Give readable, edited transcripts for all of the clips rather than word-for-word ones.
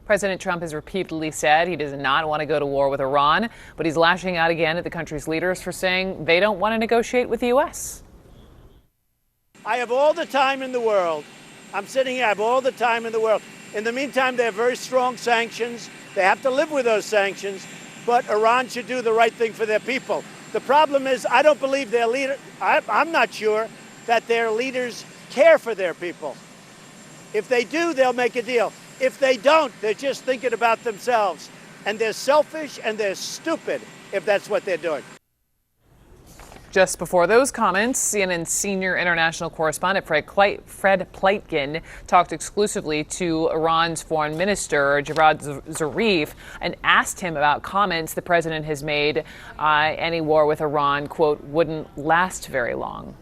President Trump has repeatedly said he does not want to go to war with Iran, but he's lashing out again at the country's leaders for saying they don't want to negotiate with the U.S. I have all the time in the world. I'm sitting here, I have all the time in the world. In the meantime, they have very strong sanctions. They have to live with those sanctions, but Iran should do the right thing for their people. The problem is, I don't believe their leader, I'm not sure that their leaders care for their people. If they do, they'll make a deal. If they don't, they're just thinking about themselves. And they're selfish and they're stupid if that's what they're doing. Just before those comments, CNN's senior international correspondent Fred Pleitgen talked exclusively to Iran's foreign minister, Javad Zarif, and asked him about comments the president has made. Any war with Iran, quote, wouldn't last very long.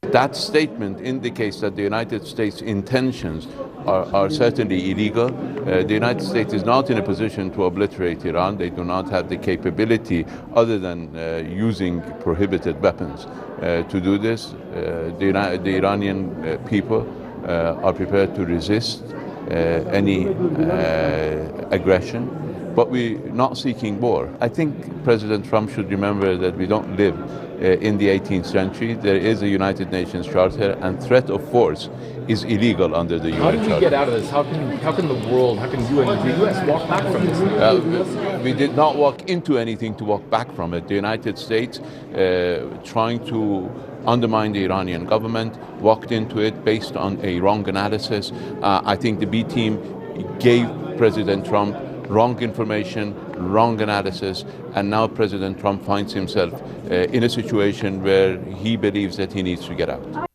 That statement indicates that the United States' intentions are certainly illegal. The United States is not in a position to obliterate Iran. They do not have the capability, other than using prohibited weapons, to do this. The Iranian people are prepared to resist any aggression. But we're not seeking war. I think President Trump should remember that we don't live in the 18th century. There is a United Nations Charter, and threat of force is illegal under the UN Charter. How do we get out of this? How can the world, how can you and the U.S. walk back from this? We did not walk into anything to walk back from it. The United States, trying to undermine the Iranian government, walked into it based on a wrong analysis. I think the B team gave President Trump wrong information, wrong analysis, and now President Trump finds himself in a situation where he believes that he needs to get out.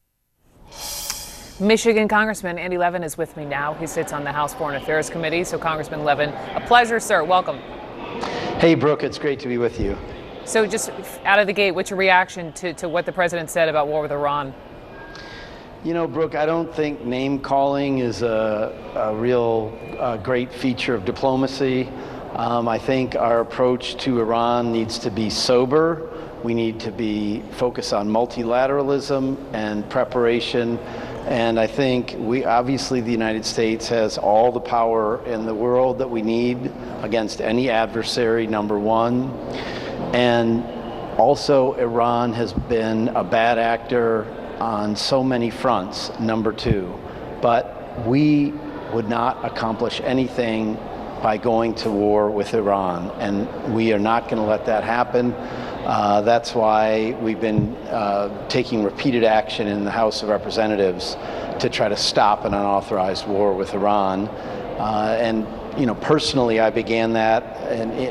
Michigan Congressman Andy Levin is with me now. He sits on the House Foreign Affairs Committee. So, Congressman Levin, a pleasure, sir. Welcome. Hey, Brooke, it's great to be with you. So just out of the gate, what's your reaction to what the president said about war with Iran? You know, Brooke, I don't think name calling is a real great feature of diplomacy. I think our approach to Iran needs to be sober. We need to be focused on multilateralism and preparation. And I think obviously the United States has all the power in the world that we need against any adversary, number one. And also Iran has been a bad actor on so many fronts, number two. But we would not accomplish anything by going to war with Iran, and we are not going to let that happen. That's why we've been taking repeated action in the House of Representatives to try to stop an unauthorized war with Iran. And you know, personally, I began that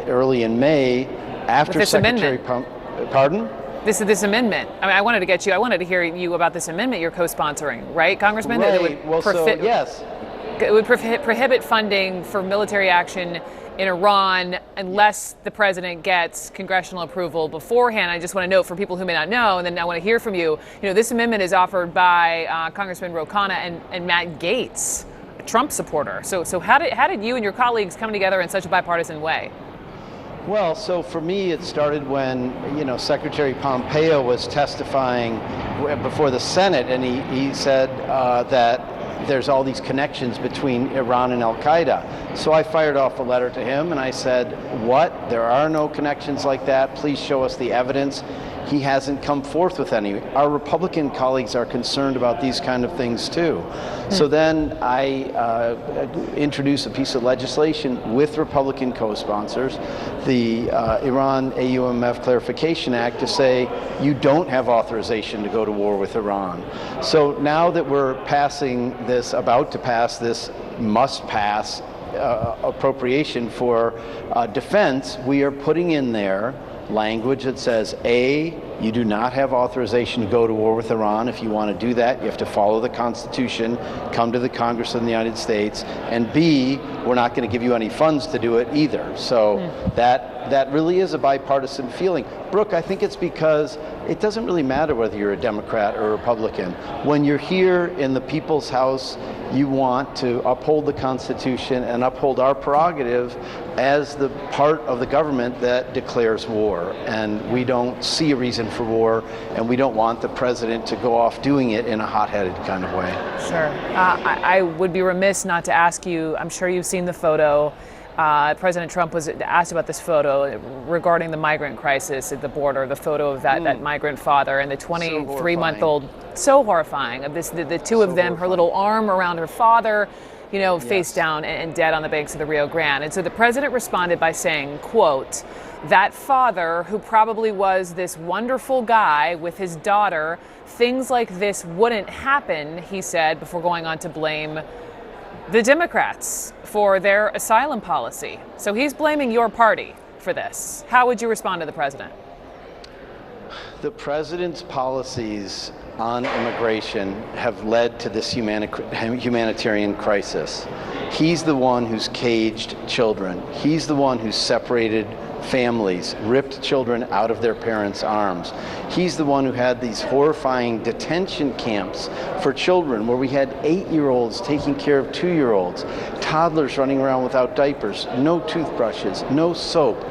early in May after Secretary Pardon? This amendment. I mean, I wanted to hear you about this amendment you're co-sponsoring, right, Congressman? Right. Yes. It would prohibit funding for military action in Iran unless the president gets congressional approval beforehand. I just want to note for people who may not know, and then I want to hear from you. You know, this amendment is offered by Congressman Ro Khanna and Matt Gaetz, a Trump supporter. So how did you and your colleagues come together in such a bipartisan way? Well, so for me, it started when, you know, Secretary Pompeo was testifying before the Senate, and he said that there's all these connections between Iran and Al-Qaeda. So I fired off a letter to him, and I said, what? There are no connections like that. Please show us the evidence. He hasn't come forth with any. Our Republican colleagues are concerned about these kind of things too. So then I introduced a piece of legislation with Republican co-sponsors, the Iran AUMF Clarification Act, to say you don't have authorization to go to war with Iran. So now that we're about to pass this must-pass appropriation for defense, we are putting in there language that says, A, you do not have authorization to go to war with Iran. If you want to do that, you have to follow the Constitution, come to the Congress of the United States, and B, we're not going to give you any funds to do it either. So that really is a bipartisan feeling. Brooke, I think it's because it doesn't really matter whether you're a Democrat or a Republican. When you're here in the People's House, you want to uphold the Constitution and uphold our prerogative as the part of the government that declares war. And we don't see a reason reason for war, and we don't want the president to go off doing it in a hot-headed kind of way. Sure. I would be remiss not to ask you, I'm sure you've seen the photo. President Trump was asked about this photo regarding the migrant crisis at the border, the photo of that migrant father and the 23-month-old. So horrifying. Of this, the two of them, her little arm around her father, face down and dead on the banks of the Rio Grande. And so the president responded by saying, quote, "That father, who probably was this wonderful guy with his daughter, things like this wouldn't happen," he said, before going on to blame the Democrats for their asylum policy. So he's blaming your party for this. How would you respond to the president? The president's policies on immigration have led to this humanitarian crisis. He's the one who's caged children. He's the one who's separated families, ripped children out of their parents' arms. He's the one who had these horrifying detention camps for children where we had 8-year-olds taking care of 2-year-olds, toddlers running around without diapers, no toothbrushes, no soap,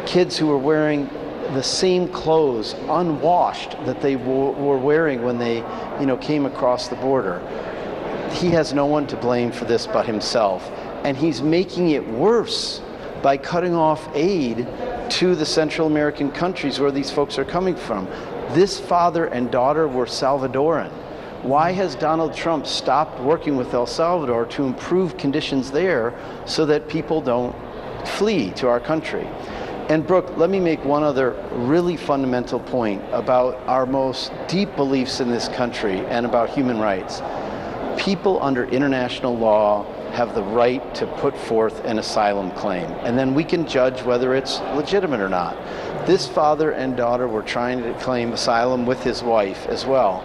kids who were wearing the same clothes unwashed that they were wearing when they came across the border. He has no one to blame for this but himself, and he's making it worse by cutting off aid to the Central American countries where these folks are coming from. This father and daughter were Salvadoran. Why has Donald Trump stopped working with El Salvador to improve conditions there so that people don't flee to our country? And Brooke, let me make one other really fundamental point about our most deep beliefs in this country and about human rights. People under international law have the right to put forth an asylum claim, and then we can judge whether it's legitimate or not. This father and daughter were trying to claim asylum with his wife as well.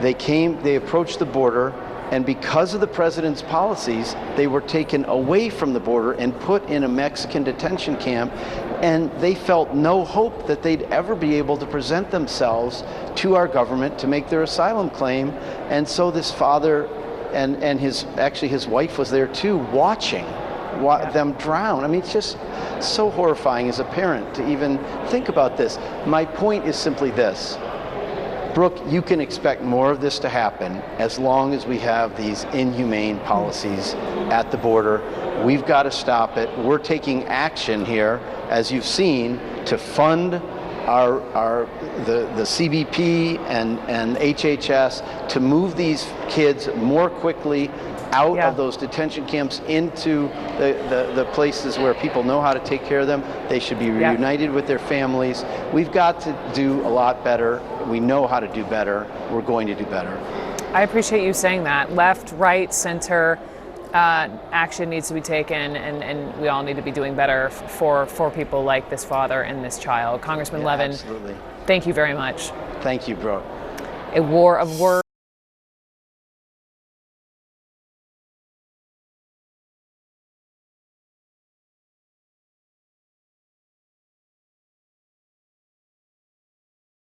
They approached the border, and because of the president's policies, they were taken away from the border and put in a Mexican detention camp, and they felt no hope that they'd ever be able to present themselves to our government to make their asylum claim. And so this father and his wife was there too, watching them drown. I mean, it's just so horrifying as a parent to even think about this. My point is simply this. Brooke, you can expect more of this to happen as long as we have these inhumane policies at the border. We've got to stop it. We're taking action here, as you've seen, to fund the CBP and HHS to move these kids more quickly out of those detention camps into the places where people know how to take care of them. They should be reunited with their families. We've got to do a lot better. We know how to do better. We're going to do better. I appreciate you saying that. Left, right, center, action needs to be taken, and we all need to be doing better for people like this father and this child. Congressman Levin, absolutely. Thank you very much. Thank you, Brooke. A war of words.